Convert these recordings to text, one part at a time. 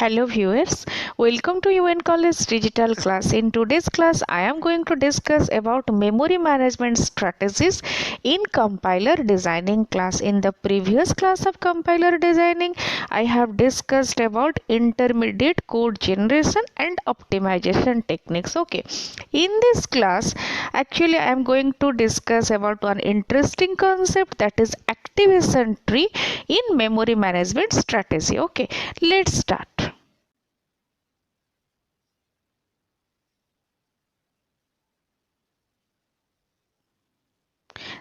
Hello viewers, welcome to UN College Digital class. In today's class, I am going to discuss about memory management strategies in compiler designing class. In the previous class of compiler designing, I have discussed about intermediate code generation and optimization techniques. Okay, in this class, actually I am going to discuss about one interesting concept, that is activation tree in memory management strategy. Okay, let's start.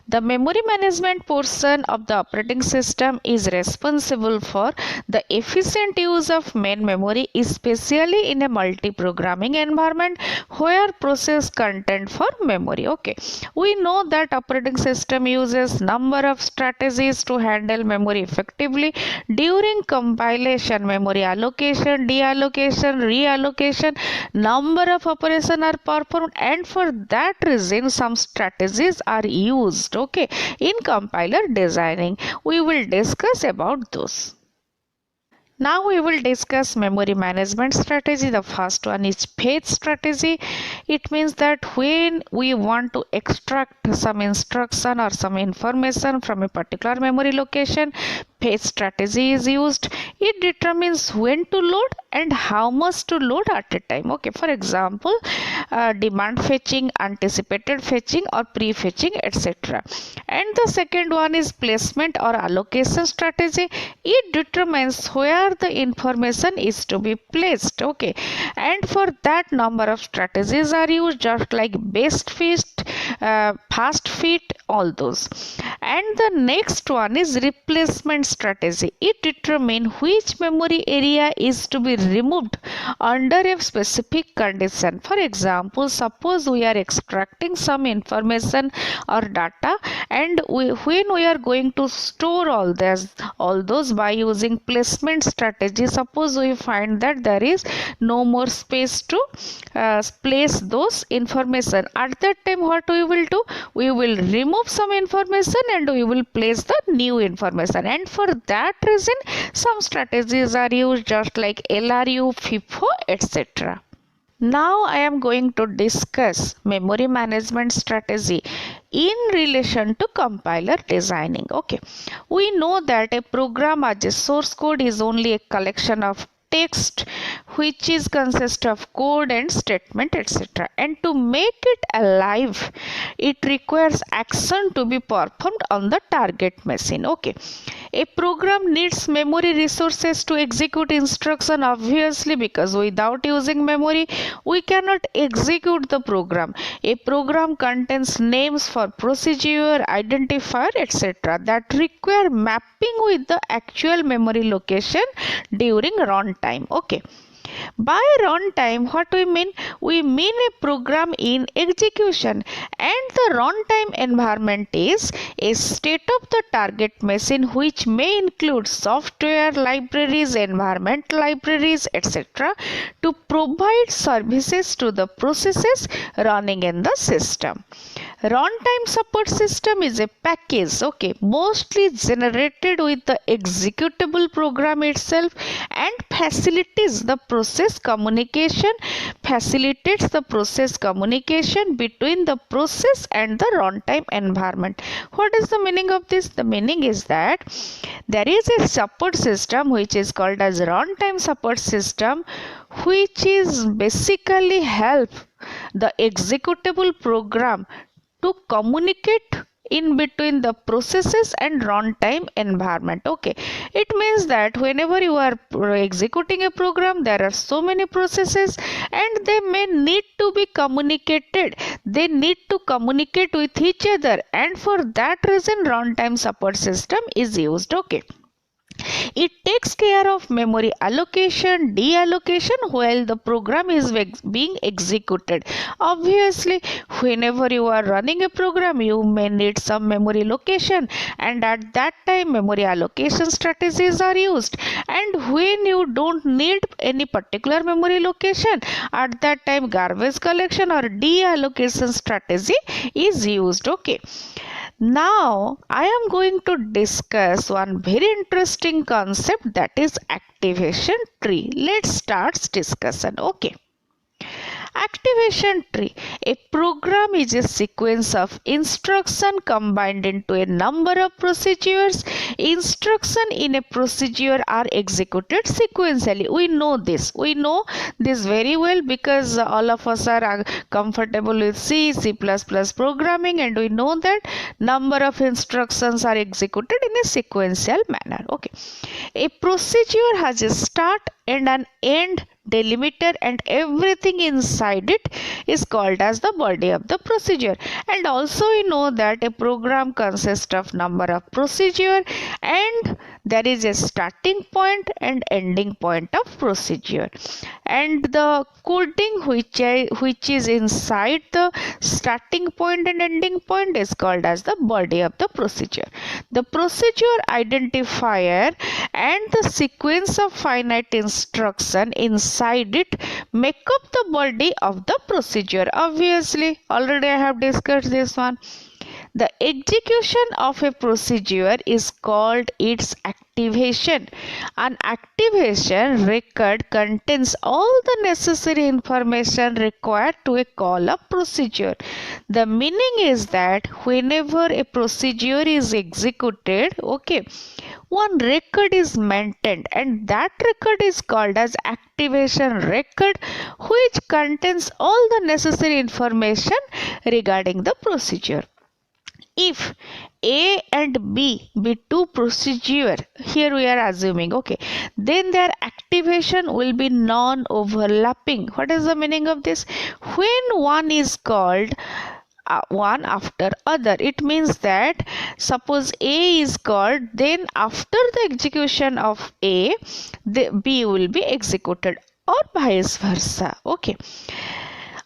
The memory management portion of the operating system is responsible for the efficient use of main memory, especially in a multi-programming environment where process content for memory. Okay, we know that operating system uses number of strategies to handle memory effectively during compilation. Memory allocation, deallocation, reallocation, number of operations are performed, and for that reason some strategies are used. Okay, in compiler designing we will discuss about those. Now we will discuss memory management strategy. The first one is fetch strategy. It means that when we want to extract some instruction or some information from a particular memory location, fetch strategy is used. It determines when to load and how much to load at a time. Okay, for example, demand fetching, anticipated fetching, or pre-fetching, etc. And the second one is placement or allocation strategy. It determines where the information is to be placed. Okay, and for that number of strategies are used, just like best fit, fast fit, all those. And the next one is replacement strategy. It determines which memory area is to be removed under a specific condition. For example, suppose we are extracting some information or data, and when we are going to store all those by using placement strategy, suppose we find that there is no more space to place those information. At that time, what we will do? We will remove some information and we will place the new information, and for that reason some strategies are used, just like LRU, FIFO, etc. Now I am going to discuss memory management strategy in relation to compiler designing. Okay, we know that a program as a source code is only a collection of text which is consist of code and statement, etc. And to make it alive, it requires action to be performed on the target machine. Okay, a program needs memory resources to execute instruction, obviously, because without using memory we cannot execute the program. A program contains names for procedure, identifier, etc. that require mapping with the actual memory location during runtime. Okay, by runtime, what we mean? We mean a program in execution, and the runtime environment is a state of the target machine which may include software libraries, environment libraries, etc. to provide services to the processes running in the system. Runtime support system is a package, okay, mostly generated with the executable program itself and facilitates the process communication between the process and the runtime environment. What is the meaning of this? The meaning is that there is a support system which is called as runtime support system, which is basically help the executable program to communicate in between the processes and runtime environment. Okay, it means that whenever you are executing a program, there are so many processes and they may need to be communicated. They need to communicate with each other, and for that reason runtime support system is used. Okay, it takes care of memory allocation, deallocation while the program is being executed. Obviously, whenever you are running a program, you may need some memory location, and at that time memory allocation strategies are used. And when you don't need any particular memory location, at that time garbage collection or deallocation strategy is used. Okay, Now I am going to discuss one very interesting concept, that is activation tree. Let's start discussion. Okay. Activation tree. A program is a sequence of instruction combined into a number of procedures. Instruction in a procedure are executed sequentially. We know this. We know this very well because all of us are comfortable with C, C++ programming, and we know that number of instructions are executed in a sequential manner. Okay. A procedure has a start and an end delimiter, and everything inside it is called as the body of the procedure. And also we know that a program consists of number of procedure, and there is a starting point and ending point of procedure, and the coding which is inside the starting point and ending point is called as the body of the procedure. The procedure identifier and the sequence of finite instruction inside it make up the body of the procedure. Obviously, already I have discussed this one. The execution of a procedure is called its activation. An activation record contains all the necessary information required to a call of procedure. The meaning is that whenever a procedure is executed, okay, one record is maintained, and that record is called as activation record, which contains all the necessary information regarding the procedure. If A and B be two procedure, here we are assuming, okay, then their activation will be non-overlapping. What is the meaning of this? When one is called one after other, it means that suppose A is called, then after the execution of A, the B will be executed, or vice versa. Okay.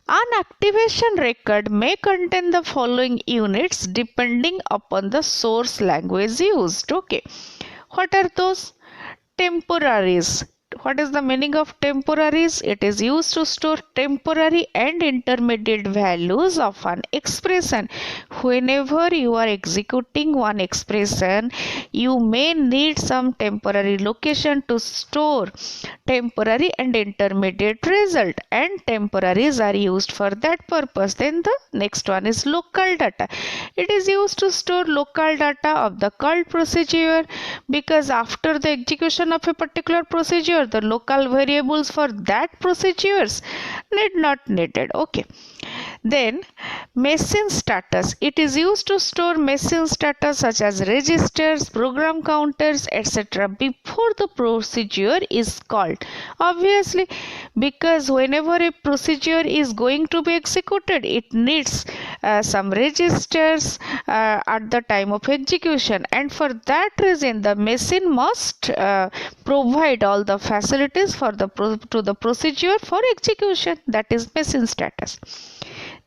An activation record may contain the following units depending upon the source language used. Okay. What are those? Temporaries. What is the meaning of temporaries? It is used to store temporary and intermediate values of an expression. Whenever you are executing one expression, you may need some temporary location to store temporary and intermediate result, and temporaries are used for that purpose. Then the next one is local data. It is used to store local data of the called procedure, because after the execution of a particular procedure, the local variables for that procedures need not needed. Okay. Then machine status. It is used to store machine status such as registers, program counters, etc. before the procedure is called. Obviously, because whenever a procedure is going to be executed, it needs some registers at the time of execution, and for that reason the machine must provide all the facilities for to the procedure for execution. That is machine status.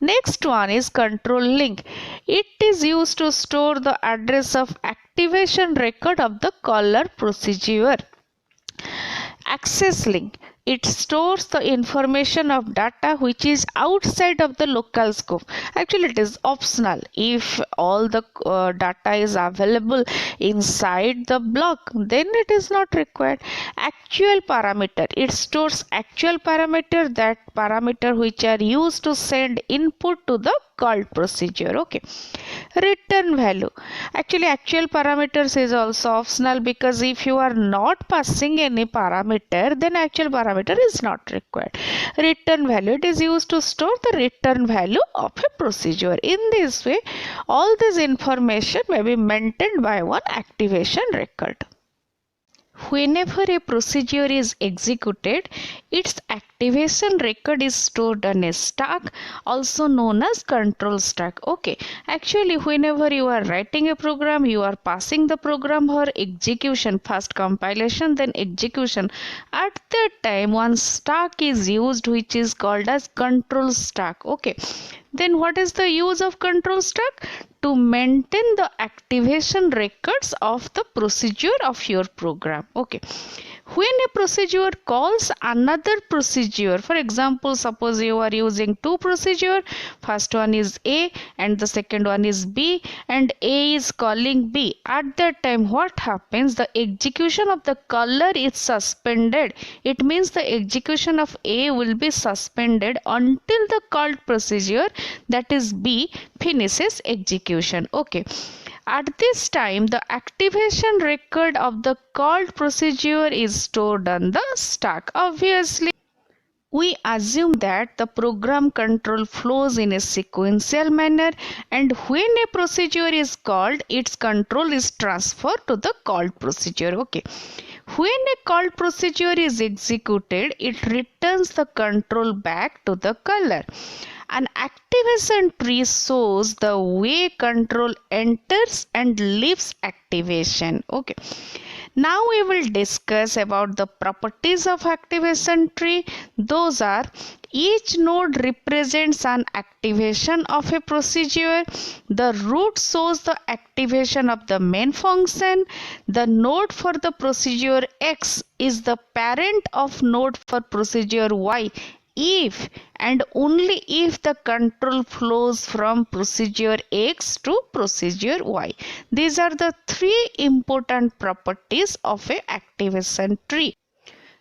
Next one is control link. It is used to store the address of activation record of the caller procedure. Access link. It stores the information of data which is outside of the local scope. Actually, it is optional. If all the data is available inside the block, then it is not required. Actual parameter. It stores actual parameter, that parameter which are used to send input to the called procedure. Okay. Return value. Actually, actual parameters is also optional, because if you are not passing any parameter, then actual parameter is not required. Return value. It is used to store the return value of a procedure. In this way, all this information may be maintained by one activation record. Whenever a procedure is executed, its activation record is stored on a stack, also known as control stack. Okay, actually whenever you are writing a program, you are passing the program for execution, first compilation then execution. At that time one stack is used which is called as control stack. Okay, then what is the use of control stack? To maintain the activation records of the procedure of your program. Okay. When a procedure calls another procedure procedure. For example, suppose you are using two procedure, first one is A and the second one is B, and A is calling B. At that time what happens? The execution of the caller is suspended. It means the execution of A will be suspended until the called procedure, that is B, finishes execution. Okay. At this time, the activation record of the called procedure is stored on the stack. Obviously, we assume that the program control flows in a sequential manner, and when a procedure is called, its control is transferred to the called procedure. Okay. When a called procedure is executed, it returns the control back to the caller. An activation tree shows the way control enters and leaves activation. Okay. Now we will discuss about the properties of activation tree. Those are: each node represents an activation of a procedure. The root shows the activation of the main function. The node for the procedure X is the parent of node for procedure Y if and only if the control flows from procedure X to procedure Y. These are the three important properties of a activation tree.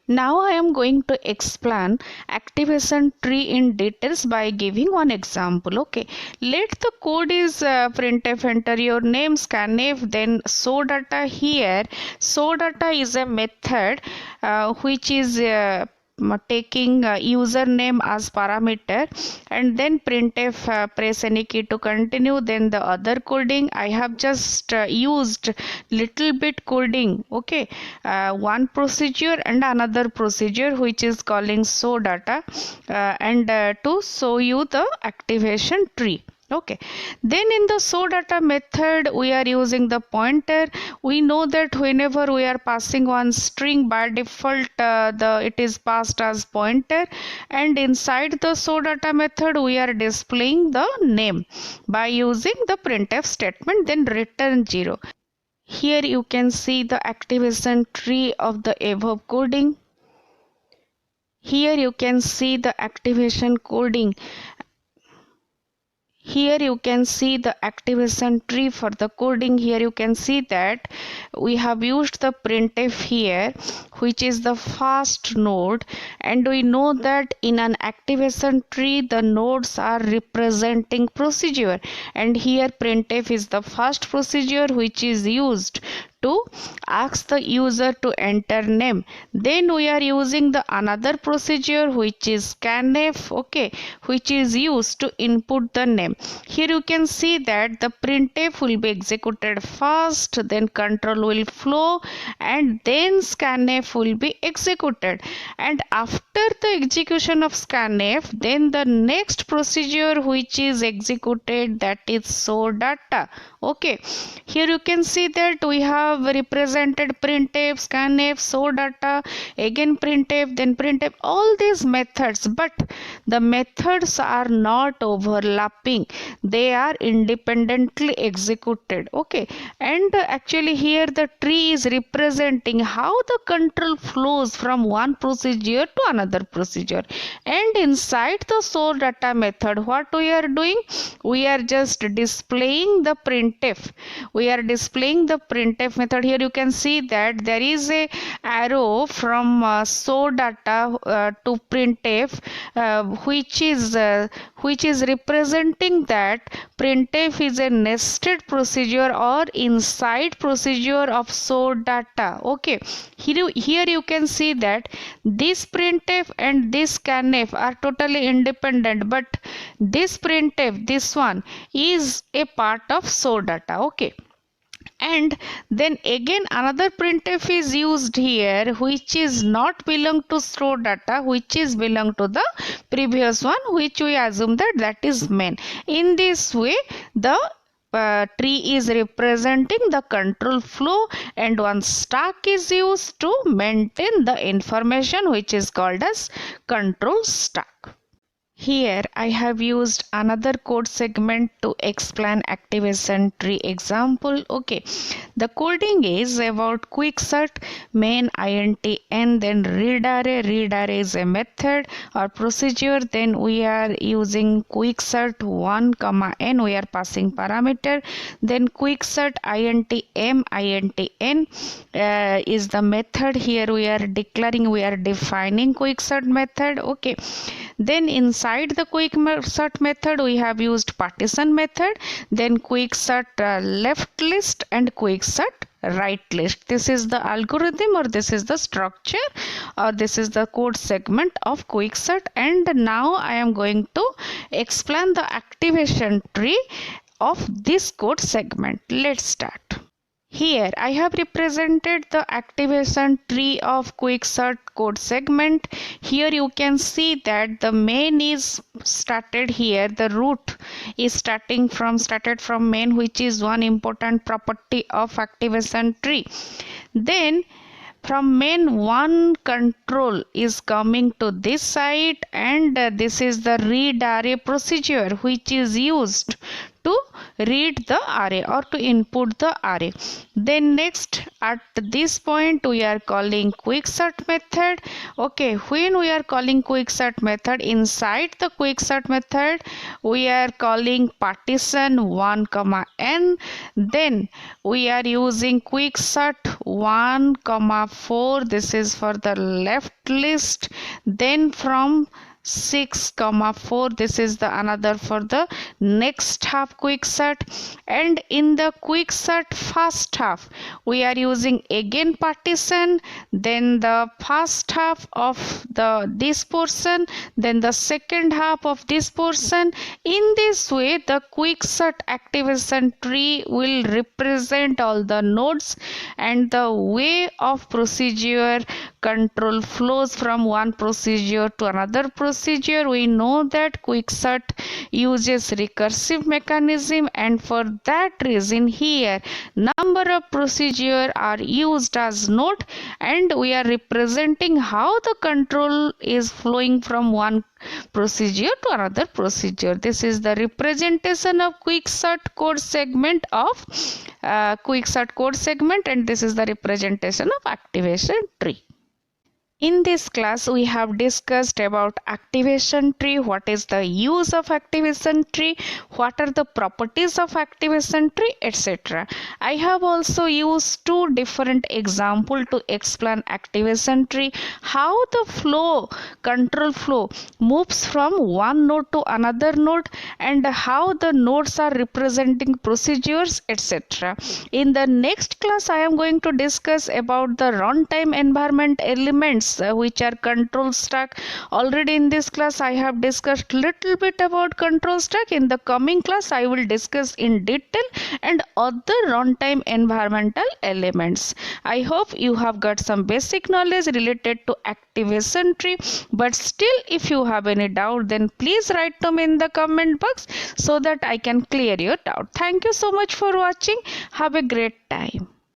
Now I am going to explain activation tree in details by giving one example. Okay, let the code is printf, enter your name, scanf, then show data. Here show data is a method which is taking username as parameter, and then printf, press any key to continue. Then the other coding I have just used little bit coding. Okay, one procedure and another procedure which is calling show data and to show you the activation tree. Okay, then in the show data method we are using the pointer. We know that whenever we are passing one string, by default it is passed as pointer, and inside the show data method we are displaying the name by using the printf statement, then return 0. Here you can see the activation tree of the above coding. Here you can see the activation coding. Here you can see the activation tree for the coding. Here you can see that we have used the printf here, which is the first node, and we know that in an activation tree the nodes are representing procedure, and here printf is the first procedure which is used to ask the user to enter name. Then we are using the another procedure which is scanf, okay, which is used to input the name. Here you can see that the printf will be executed first, then control will flow, and then scanf will be executed. And after the execution of scanf, then the next procedure which is executed, that is show data. Okay, here you can see that we have represented printf, scanf, show data, again printf, then printf, all these methods, but the methods are not overlapping. They are independently executed. Okay, and actually here the tree is representing how the control flows from one procedure to another procedure. And inside the show data method, what we are doing? We are just displaying the printf. We are displaying the printf method. Here you can see that there is a arrow from show data to printf which is representing that printf is a nested procedure or inside procedure of show data. Okay, here you can see that this printf and this scanf are totally independent, but this printf, this one, is a part of show data. Okay, and then again another printf is used here which is not belong to show data, which is belong to the previous one, which we assume that is main. In this way the tree is representing the control flow, and one stack is used to maintain the information which is called as control stack. Here I have used another code segment to explain activation tree example. Okay, the coding is about quicksort main int n, then read array. Read array is a method or procedure. Then we are using quicksort 1 comma n, we are passing parameter. Then quicksort int m int n is the method. Here we are declaring, we are defining quicksort method. Okay, then inside the quicksort method we have used partition method, then quicksort left list and quicksort right list. This is the algorithm, or this is the structure, or this is the code segment of quicksort. And now I am going to explain the activation tree of this code segment. Let's start. Here I have represented the activation tree of quicksort code segment. Here you can see that the main is started here. The root is started from main, which is one important property of activation tree. Then from main, one control is coming to this side, and this is the read array procedure which is used to read the array or to input the array. Then next, at this point we are calling quicksort method. Okay, when we are calling quicksort method, inside the quicksort method we are calling partition 1 comma n. Then we are using quicksort 1 comma 4, this is for the left list. Then from 6 comma 4, this is the another for the next half quicksort. And in the quicksort first half we are using again partition, then the first half of this portion, then the second half of this portion. In this way the quicksort activation tree will represent all the nodes and the way of procedure control flows from one procedure to another procedure. We know that quicksort uses recursive mechanism, and for that reason here number of procedure are used as node, and we are representing how the control is flowing from one procedure to another procedure. This is the representation of quicksort code segment of and this is the representation of activation tree. In this class, we have discussed about activation tree, what is the use of activation tree, what are the properties of activation tree, etc. I have also used two different examples to explain activation tree, how the control flow moves from one node to another node, and how the nodes are representing procedures, etc. In the next class, I am going to discuss about the runtime environment elements which are control stack. Already in this class I have discussed little bit about control stack. In the coming class I will discuss in detail and other runtime environmental elements. I hope you have got some basic knowledge related to activation tree, but still if you have any doubt then please write to me in the comment box so that I can clear your doubt. Thank you so much for watching. Have a great time.